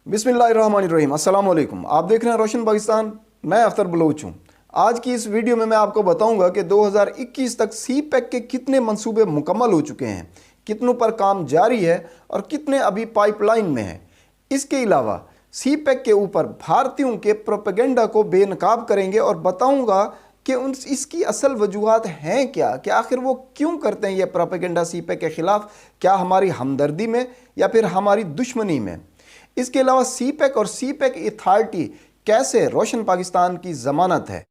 बिस्मिल्लाहिर्रहमानिर्रहीम। अस्सलाम वालेकुम। आप देख रहे हैं रोशन पाकिस्तान। मैं अख्तर बलोच हूँ। आज की इस वीडियो में मैं आपको बताऊंगा कि 2021 तक सी पैक के कितने मंसूबे मुकम्मल हो चुके हैं, कितनों पर काम जारी है और कितने अभी पाइपलाइन में हैं। इसके अलावा सी पैक के ऊपर भारतीयों के प्रोपेगेंडा को बेनकाब करेंगे और बताऊंगा कि इसकी असल वजूहात हैं क्या, कि आखिर वो क्यों करते हैं ये प्रोपेगेंडा सी पैक के ख़िलाफ़। क्या हमारी हमदर्दी में या फिर हमारी दुश्मनी में। इसके अलावा सी पैक और सी पैक अथॉरिटी कैसे रोशन पाकिस्तान की ज़मानत है।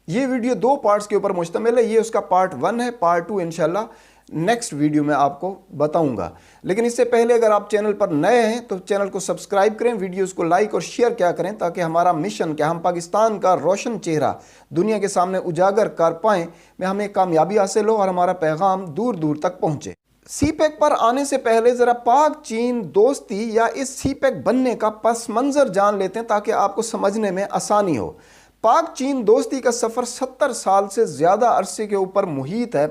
ये वीडियो दो पार्ट्स के ऊपर मुश्तमिल है। ये उसका पार्ट 1 है। पार्ट 2 इंशाल्लाह नेक्स्ट वीडियो में आपको बताऊंगा। लेकिन इससे पहले अगर आप चैनल पर नए हैं तो चैनल को सब्सक्राइब करें, वीडियोस को लाइक और शेयर क्या करें, ताकि हमारा मिशन कि हम पाकिस्तान का रोशन चेहरा दुनिया के सामने उजागर कर पाएँ में हमें कामयाबी हासिल हो और हमारा पैगाम दूर दूर तक पहुँचे। सी पैक पर आने से पहले ज़रा पाक चीन दोस्ती या इस सी पैक बनने का पस मंज़र जान लेते हैं, ताकि आपको समझने में आसानी हो। पाक चीन दोस्ती का सफ़र 70 साल से ज़्यादा अरसे के ऊपर मुहित है।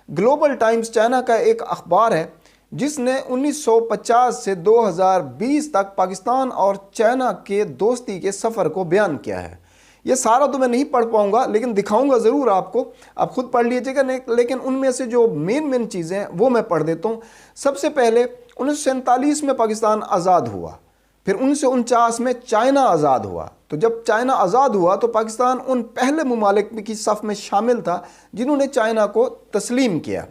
ग्लोबल टाइम्स चाइना का एक अखबार है जिसने 1950 से 2020 तक पाकिस्तान और चाइना के दोस्ती के सफ़र को बयान किया है। ये सारा तो मैं नहीं पढ़ पाऊंगा, लेकिन दिखाऊंगा ज़रूर आपको, आप खुद पढ़ लीजिएगा। लेकिन उनमें से जो मेन चीज़ें हैं वो मैं पढ़ देता हूँ। सबसे पहले 1947 में पाकिस्तान आज़ाद हुआ, फिर 1949 में चाइना आज़ाद हुआ। तो जब चाइना आज़ाद हुआ तो पाकिस्तान उन पहले ममालिक की सफ़ में शामिल था जिन्होंने चाइना को तस्लीम किया।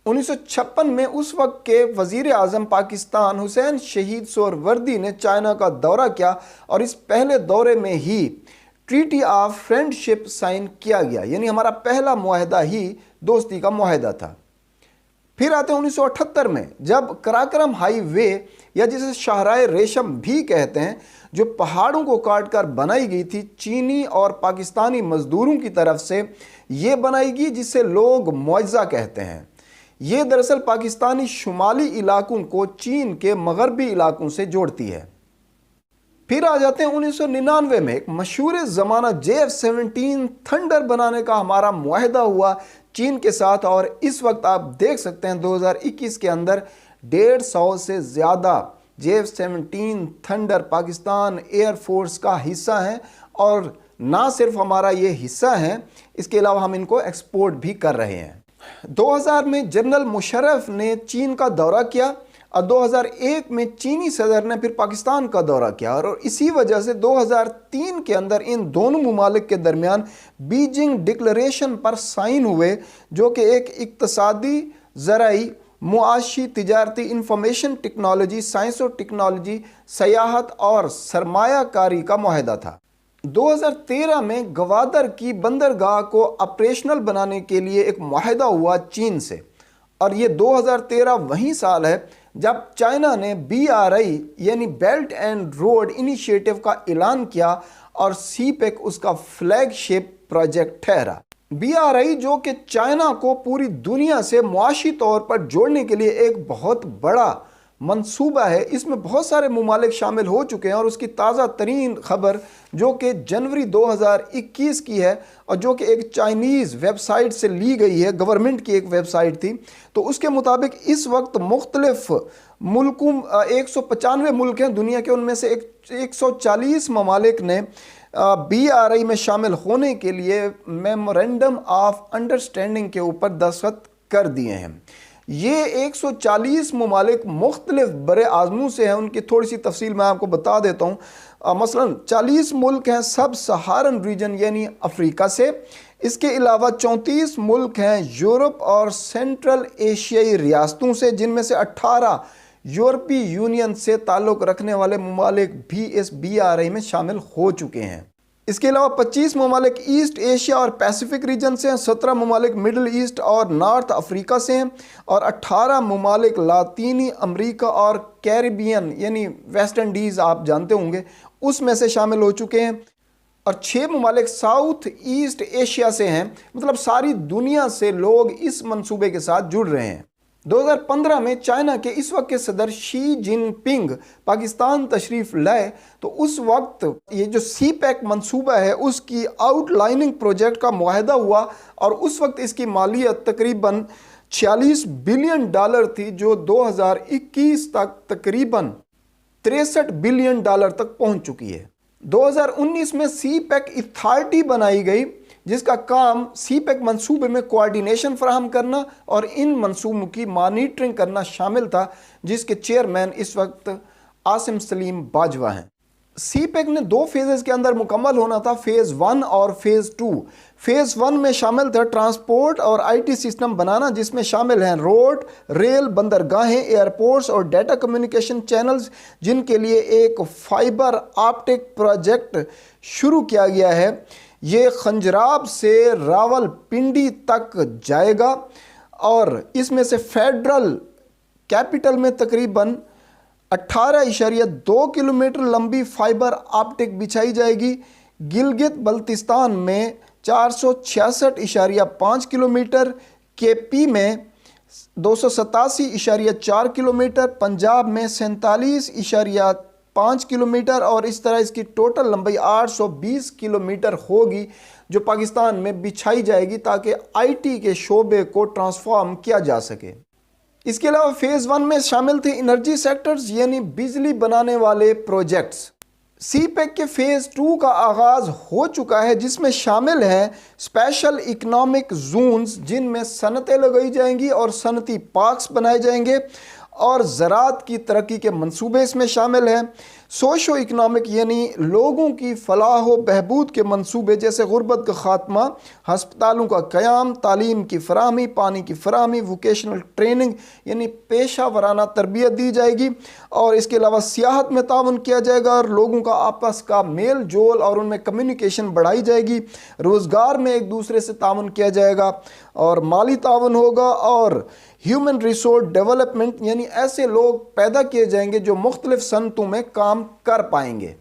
1956 में उस वक्त के वज़ीर आज़म पाकिस्तान हुसैन शहीद सोहरवर्दी ने चाइना का दौरा किया और इस पहले दौरे में ही ट्रीटी ऑफ फ्रेंडशिप साइन किया गया, यानी हमारा पहला मुआहदा ही दोस्ती का मुआहदा था। फिर आते हैं 1978 में, जब कराकरम हाईवे या जिसे शाहराह रेशम भी कहते हैं, जो पहाड़ों को काट कर बनाई गई थी चीनी और पाकिस्तानी मजदूरों की तरफ से, ये बनाई गई जिसे लोग मुआवजा कहते हैं। ये दरअसल पाकिस्तानी शुमाली इलाकों को चीन के मगरबी इलाकों से जोड़ती है। फिर आ जाते हैं 1999 में, एक मशहूर ज़माना JF-17 थंडर बनाने का हमारा मुआहदा हुआ चीन के साथ। और इस वक्त आप देख सकते हैं 2021 के अंदर 150 से ज़्यादा JF-17 थंडर पाकिस्तान एयरफोर्स का हिस्सा हैं। और ना सिर्फ हमारा ये हिस्सा है, इसके अलावा हम इनको एक्सपोर्ट भी कर रहे हैं। 2000 में जनरल मुशर्रफ ने चीन का दौरा किया और 2001 में चीनी सदर ने फिर पाकिस्तान का दौरा किया। और इसी वजह से 2003 के अंदर इन दोनों ममालिक के दरमियान बीजिंग डिक्लेरेशन पर साइन हुए, जो कि एक इक्तसादी, ज़राई, मुआशी, तिजारती, इंफॉर्मेशन टेक्नोलॉजी, साइंस और टेक्नोलॉजी, सयाहत और सरमायाकारी का मुआहदा था। 2013 में गवादर की बंदरगाह को ऑपरेशनल बनाने के लिए एक मुआहदा हुआ चीन से। और ये 2013 वही साल है जब चाइना ने BRI यानी बेल्ट एंड रोड इनिशिएटिव का ऐलान किया और सी पैक उसका फ्लैगशिप प्रोजेक्ट ठहरा। BRI जो कि चाइना को पूरी दुनिया से मुआशी तौर पर जोड़ने के लिए एक बहुत बड़ा मंसूबा है। इसमें बहुत सारे ममालिक शामिल हो चुके हैं और उसकी ताज़ा तरीन खबर जो कि जनवरी 2021 की है और जो कि एक चाइनीज़ वेबसाइट से ली गई है, गवर्नमेंट की एक वेबसाइट थी। तो उसके मुताबिक इस वक्त मुख्तलिफ मुल्कों 195 मुल्क हैं दुनिया के, उनमें से 140 ममालिक ने BRI में शामिल होने के लिए मेमोरेंडम ऑफ अंडरस्टैंडिंग के ऊपर दस्तखत कर दिए हैं। ये 140 ममालिक मुख्तलिफ बड़े आज़मों से हैं। उनकी थोड़ी सी तफसील मैं आपको बता देता हूँ। मसलन 40 मुल्क हैं सब सहारन रीजन यानी अफ्रीका से। इसके अलावा 34 मुल्क हैं यूरोप और सेंट्रल एशियाई रियासतों से, जिनमें से 18 यूरोपीय यूनियन से ताल्लुक़ रखने वाले ममालिक भी इस BRI में शामिल हो चुके हैं। इसके अलावा 25 ममालिक ईस्ट एशिया और पैसिफिक रीजन से हैं, 17 ममालिक मिडल ईस्ट और नॉर्थ अफ्रीका से हैं और 18 ममालिक लातीनी अमरीका और कैरिबियन यानी वेस्ट इंडीज़ आप जानते होंगे उसमें से शामिल हो चुके हैं। और 6 ममालिक साउथ ईस्ट एशिया से हैं। मतलब सारी दुनिया से लोग इस मंसूबे के साथ जुड़ रहे हैं। 2015 में चाइना के इस वक्त के सदर शी जिनपिंग पाकिस्तान तशरीफ़ लाए, तो उस वक्त ये जो सी पैक मंसूबा है उसकी आउटलाइनिंग प्रोजेक्ट का मुआहदा हुआ और उस वक्त इसकी मालियत तकरीबन $46 बिलियन थी, जो 2021 तक तकरीबन 63 बिलियन डॉलर तक पहुंच चुकी है। 2019 में सी पैक अथॉरिटी बनाई गई, जिसका काम सी पैक मंसूबे में कोऑर्डिनेशन फराहम करना और इन मंसूबों की मॉनिटरिंग करना शामिल था, जिसके चेयरमैन इस वक्त आसिम सलीम बाजवा हैं। सी पैक ने 2 फेजेस के अंदर मुकम्मल होना था, फेज़ 1 और फेज़ 2। फेज़ 1 में शामिल था ट्रांसपोर्ट और आईटी सिस्टम बनाना, जिसमें शामिल हैं रोड, रेल, बंदरगाहें, एयरपोर्ट्स और डाटा कम्युनिकेशन चैनल्स, जिनके लिए एक फाइबर ऑप्टिक प्रोजेक्ट शुरू किया गया है। ये खंजराब से रावलपिंडी तक जाएगा और इसमें से फेडरल कैपिटल में तकरीबन 18.2 किलोमीटर लंबी फाइबर ऑप्टिक बिछाई जाएगी। गिलगित बल्तिस्तान में 466.5 किलोमीटर, केपी में 287.4 किलोमीटर, पंजाब में 47.5 किलोमीटर और इस तरह इसकी टोटल लंबाई 820 किलोमीटर होगी, जो पाकिस्तान में बिछाई जाएगी ताकि आईटी के शोबे को ट्रांसफॉर्म किया जा सके। इसके अलावा फेज़ 1 में शामिल थे एनर्जी सेक्टर्स, यानी बिजली बनाने वाले प्रोजेक्ट्स। सी पैक के फेज़ 2 का आगाज़ हो चुका है, जिसमें शामिल हैं स्पेशल इकनॉमिक जोन्स, जिनमें सनतें लगाई जाएंगी और सनती पार्क्स बनाए जाएंगे और ज़राअत की तरक्की के मंसूबे इसमें शामिल हैं। सोशो इकनॉमिक यानी लोगों की फलाह व बहबूद के मंसूबे, जैसे गुर्बत का खात्मा, हस्पतालों का क़याम, तालीम की फराहमी, पानी की फराहमी, वोकेशनल ट्रेनिंग यानी पेशा वराना तरबियत दी जाएगी। और इसके अलावा सियाहत में ताउन किया जाएगा और लोगों का आपस का मेल जोल और उनमें कम्युनिकेशन बढ़ाई जाएगी। रोज़गार में एक दूसरे से ताउन किया जाएगा और माली ताउन होगा और ह्यूमन रिसोर्स डेवलपमेंट यानी ऐसे लोग पैदा किए जाएंगे जो मुख्तलिफ सनतों में काम कर पाएंगे।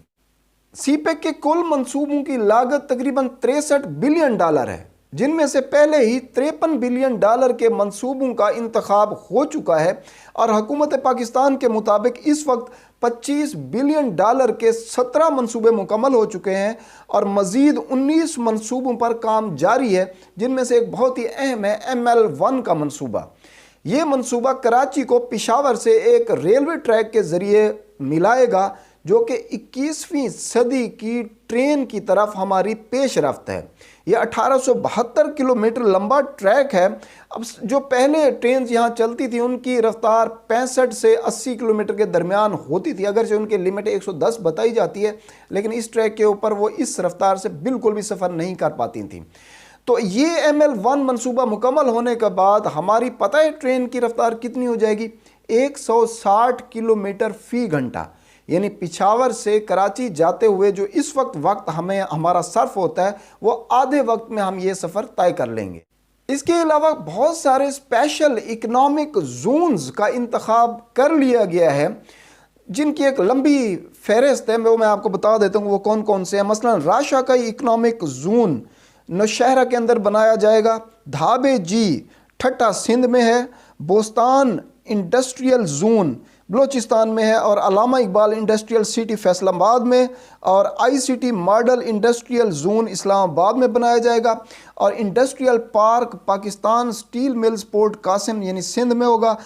सी पैक के कुल मंसूबों की लागत तकरीबन 63 बिलियन डॉलर है, जिनमें से पहले ही 53 बिलियन डॉलर के मंसूबों का इंतखाब हो चुका है और हुकूमत पाकिस्तान के मुताबिक इस वक्त 25 बिलियन डॉलर के 17 मंसूबे मुकम्मल हो चुके हैं और मज़ीद 19 मंसूबों पर काम जारी है, जिनमें से एक बहुत ही अहम है ML1 का मंसूबा। ये मंसूबा कराची को पेशावर से एक रेलवे ट्रैक के ज़रिए मिलाएगा, जो कि 21वीं सदी की ट्रेन की तरफ हमारी पेश रफ्त है। ये 1872 किलोमीटर लंबा ट्रैक है। अब जो पहले ट्रेन यहाँ चलती थी उनकी रफ्तार 65 से 80 किलोमीटर के दरमियान होती थी, अगरचे उनकी लिमिट 110 बताई जाती है, लेकिन इस ट्रैक के ऊपर वो इस रफ्तार से बिल्कुल भी सफ़र नहीं कर पाती थी। तो ये ML1 मंसूबा मुकम्मल होने के बाद हमारी पता है ट्रेन की रफ्तार कितनी हो जाएगी, 160 किलोमीटर फ़ी घंटा, यानी पिशावर से कराची जाते हुए जो इस वक्त हमें हमारा सर्फ होता है वो आधे वक्त में हम ये सफ़र तय कर लेंगे। इसके अलावा बहुत सारे स्पेशल इकनॉमिक जोन्स का इंतखाब कर लिया गया है, जिनकी एक लंबी फहरिस्त है, वो मैं आपको बता देता हूँ वो कौन कौन से हैं। मसलन राशा का इकनॉमिक जोन नौशहरा के अंदर बनाया जाएगा, धाबे जी ठट्टा सिंध में है, बोस्तान इंडस्ट्रियल जोन बलोचिस्तान में है और अल्लामा इकबाल इंडस्ट्रियल सिटी फैसलाबाद में और ICT model industrial zone Islamabad में बनाया जाएगा और industrial park Pakistan steel mills port Qasim यानी सिंध में होगा।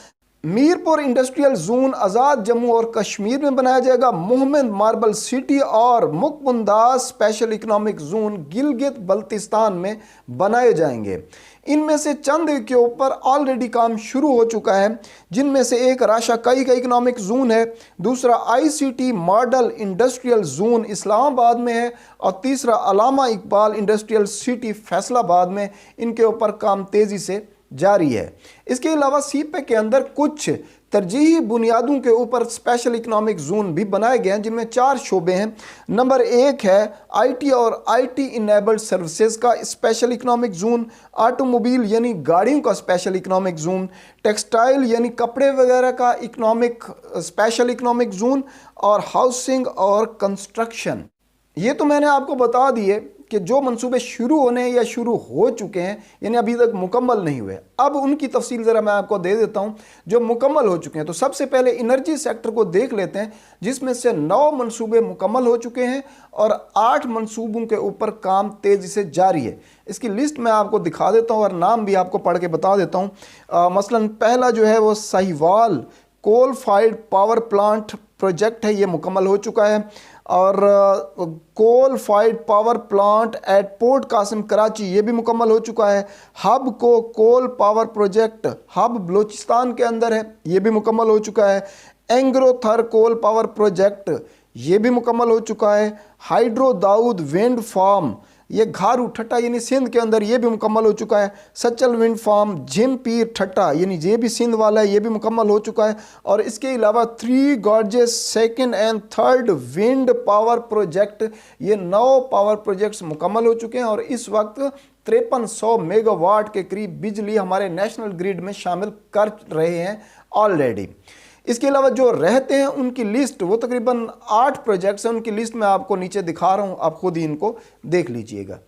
मीरपुर इंडस्ट्रियल जोन आज़ाद जम्मू और कश्मीर में बनाया जाएगा। मोहम्मद मार्बल सिटी और Moqpondass special economic zone Gilgit Baltistan में बनाए जाएंगे। इनमें से चंद के ऊपर ऑलरेडी काम शुरू हो चुका है, जिनमें से एक राशा कई का इकनॉमिक जोन है, दूसरा ICT model industrial zone Islamabad में है और तीसरा अल्लामा इकबाल इंडस्ट्रियल सिटी फैसलाबाद में। इनके ऊपर काम तेज़ी से जारी है। इसके अलावा सी पैक के अंदर कुछ तरजीही बुनियादों के ऊपर स्पेशल इकनॉमिक जोन भी बनाए गए हैं, जिनमें 4 शोबे हैं। नंबर 1 है IT और IT इनेबल्ड सर्विसेज का स्पेशल इकनॉमिक जोन, ऑटोमोबाइल यानी गाड़ियों का स्पेशल इकनॉमिक जोन, टेक्सटाइल यानी कपड़े वगैरह का स्पेशल इकनॉमिक जोन और हाउसिंग और कंस्ट्रक्शन। ये तो मैंने आपको बता दिए कि जो मंसूबे शुरू होने या शुरू हो चुके हैं, यानी अभी तक मुकम्मल नहीं हुए। अब उनकी तफसील ज़रा मैं आपको दे देता हूं जो मुकम्मल हो चुके हैं। तो सबसे पहले एनर्जी सेक्टर को देख लेते हैं, जिसमें से 9 मंसूबे मुकम्मल हो चुके हैं और 8 मंसूबों के ऊपर काम तेज़ी से जारी है। इसकी लिस्ट मैं आपको दिखा देता हूँ और नाम भी आपको पढ़ के बता देता हूँ। मसलन पहला जो है वो Sahiwal coal fired power plant project है ये मुकम्मल हो चुका है। और coal fired power plant at port Qasim Karachi ये भी मुकम्मल हो चुका है। Hubco coal power project Hub Balochistan के अंदर है, ये भी मुकम्मल हो चुका है। एंग्रोथर कोल पावर प्रोजेक्ट ये भी मुकम्मल हो चुका है। हाइड्रो दाऊद विंड फार्म ये घारू ठट्टा यानी सिंध के अंदर ये भी मुकम्मल हो चुका है। सचल विंड फार्म जिम पीर ठट्टा यानी ये भी सिंध वाला है, ये भी मुकम्मल हो चुका है। और इसके अलावा 3 gorges second and third wind power project ये 9 पावर प्रोजेक्ट्स मुकम्मल हो चुके हैं और इस वक्त 5300 मेगावाट के करीब बिजली हमारे नेशनल ग्रिड में शामिल कर रहे हैं ऑलरेडी। इसके अलावा जो रहते हैं उनकी लिस्ट वो तकरीबन 8 प्रोजेक्ट्स हैं, उनकी लिस्ट मैं आपको नीचे दिखा रहा हूं, आप खुद ही इनको देख लीजिएगा।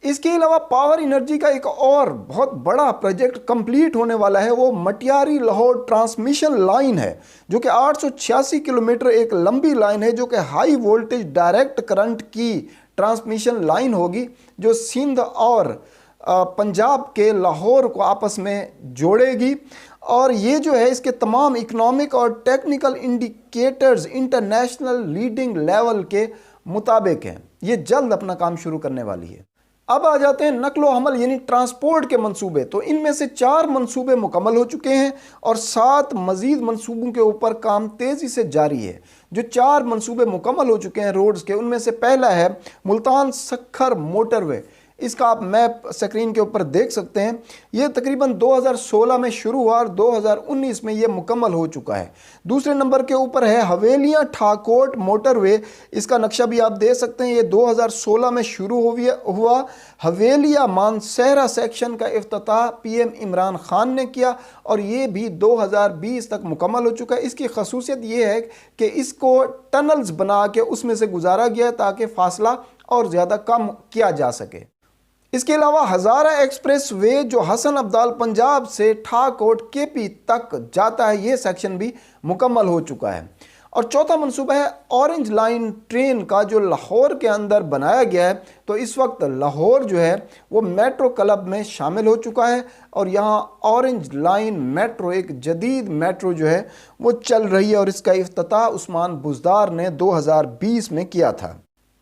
इसके अलावा पावर एनर्जी का एक और बहुत बड़ा प्रोजेक्ट कंप्लीट होने वाला है, वो मटियारी लाहौर ट्रांसमिशन लाइन है जो कि 886 किलोमीटर एक लंबी लाइन है जो कि हाई वोल्टेज डायरेक्ट करंट की ट्रांसमिशन लाइन होगी जो सिंध और पंजाब के लाहौर को आपस में जोड़ेगी। और ये जो है इसके तमाम इकोनॉमिक और technical indicators international leading level के मुताबिक हैं। ये जल्द अपना काम शुरू करने वाली है। अब आ जाते हैं नकलो हमल यानी ट्रांसपोर्ट के मंसूबे। तो इनमें से 4 मंसूबे मुकम्मल हो चुके हैं और 7 मजीद मंसूबों के ऊपर काम तेज़ी से जारी है। जो 4 मंसूबे मुकम्मल हो चुके हैं रोड्स के, उनमें से पहला है मुल्तान सक्खर मोटरवे। इसका आप मैप स्क्रीन के ऊपर देख सकते हैं। ये तकरीबन 2016 में शुरू हुआ और 2019 में ये मुकम्मल हो चुका है। दूसरे नंबर के ऊपर है हवेलियाँ ठाकोट मोटरवे। इसका नक्शा भी आप देख सकते हैं, ये 2016 में शुरू हुआ। हवेलिया मानसहरा सेक्शन का इफ्तिताह PM इमरान खान ने किया और ये भी 2020 तक मुकम्मल हो चुका है। इसकी खसूसियत ये है कि इसको टनल्स बना के उसमें से गुजारा गया ताकि फासला और ज़्यादा कम किया जा सके। इसके अलावा हज़ारा एक्सप्रेस वे जो हसन अब्दाल पंजाब से ठाकोट KP तक जाता है, ये सेक्शन भी मुकम्मल हो चुका है। और चौथा मंसूबा है ऑरेंज लाइन ट्रेन का जो लाहौर के अंदर बनाया गया है। तो इस वक्त लाहौर जो है वो मेट्रो क्लब में शामिल हो चुका है और यहाँ ऑरेंज लाइन मेट्रो एक जदीद मेट्रो जो है वो चल रही है और इसका इफ्तिताह उस्मान बुज़दार ने 2020 में किया था।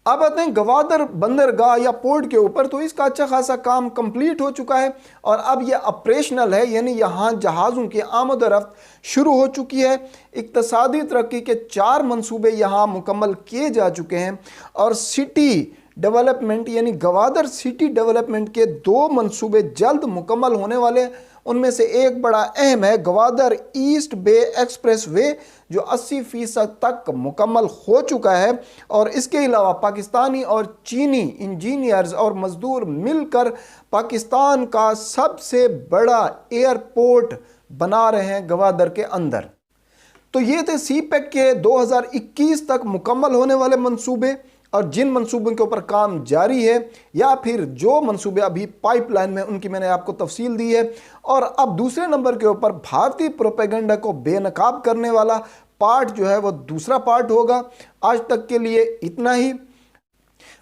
अब आते हैं गवादर बंदरगाह या पोर्ट के ऊपर। तो इसका अच्छा खासा काम कंप्लीट हो चुका है और अब ये ऑपरेशनल है, यानी यहाँ जहाज़ों की आमद और रफ्त शुरू हो चुकी है। इक्तसादी तरक्की के 4 मंसूबे यहाँ मुकम्मल किए जा चुके हैं और सिटी डेवलपमेंट यानी गवादर सिटी डेवलपमेंट के 2 मंसूबे जल्द मुकम्मल होने वाले। उनमें से एक बड़ा अहम है गवादर ईस्ट बे एक्सप्रेस वे जो 80% तक मुकम्मल हो चुका है। और इसके अलावा पाकिस्तानी और चीनी इंजीनियर्स और मजदूर मिलकर पाकिस्तान का सबसे बड़ा एयरपोर्ट बना रहे हैं गवादर के अंदर। तो ये थे CPEC के 2021 तक मुकम्मल होने वाले मंसूबे और जिन मंसूबों के ऊपर काम जारी है या फिर जो मंसूबे अभी पाइपलाइन में, उनकी मैंने आपको तफसील दी है। और अब दूसरे नंबर के ऊपर भारतीय प्रोपेगेंडा को बेनकाब करने वाला पार्ट जो है वो दूसरा पार्ट होगा। आज तक के लिए इतना ही।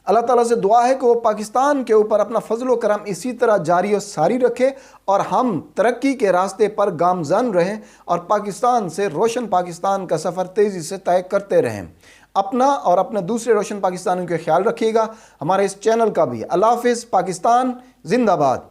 अल्लाह ताला से दुआ है कि वो पाकिस्तान के ऊपर अपना फजल व करम इसी तरह जारी और सारी रखे और हम तरक्की के रास्ते पर गामजन रहें और पाकिस्तान से रोशन पाकिस्तान का सफ़र तेज़ी से तय करते रहें। अपना और अपने दूसरे रोशन पाकिस्तानियों का ख्याल रखिएगा, हमारे इस चैनल का भी। अल्लाह हाफ़िज़। पाकिस्तान जिंदाबाद।